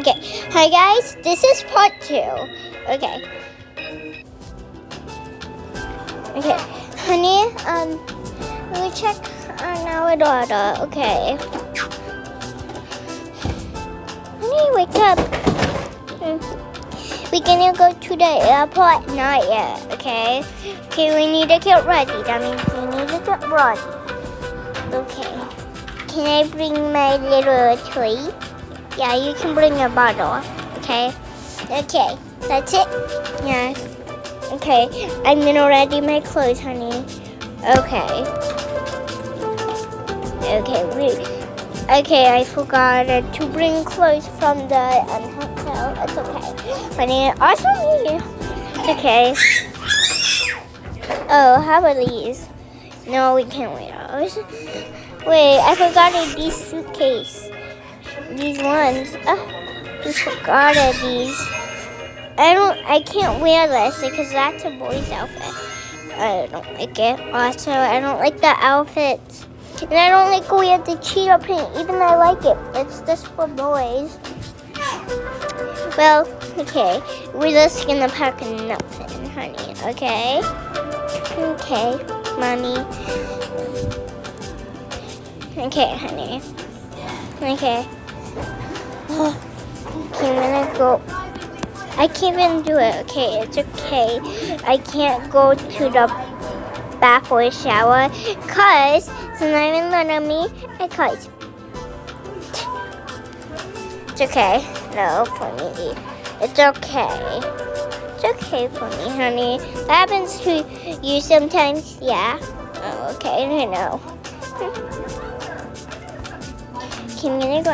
Okay. Hi guys, this is part 2. Okay. Okay. Honey, let me check on our daughter. Okay. Honey, wake up. We're gonna go to the airport. Not yet, okay? Okay, we need to get ready. That means we need to get ready. Okay. Can I bring my little toy? Yeah, you can bring a bottle. Okay? Okay. That's it? Yeah. Okay. I'm gonna ready my clothes, honey. Okay. Okay, I forgot to bring clothes from the hotel. It's okay. Honey, also me. It's okay. Oh, how about these? No, we can't wear those. Wait, I forgot these suitcase. These ones. I forgot these. I can't wear this because that's a boy's outfit. I don't like it. Also, I don't like the outfits. And I don't like wear the cheetah print, even though I like it. It's just for boys. Well, okay. We're just gonna pack nothing, honey, okay? Okay, mommy. Okay, honey. Okay. Okay, I'm gonna go. I can't even do it. Okay, it's okay. I can't go to the bath or shower because it's not even letting me because it's okay. No, for me. It's okay. It's okay for me, honey. That happens to you sometimes, yeah. Oh, okay, I know. Okay, I'm gonna go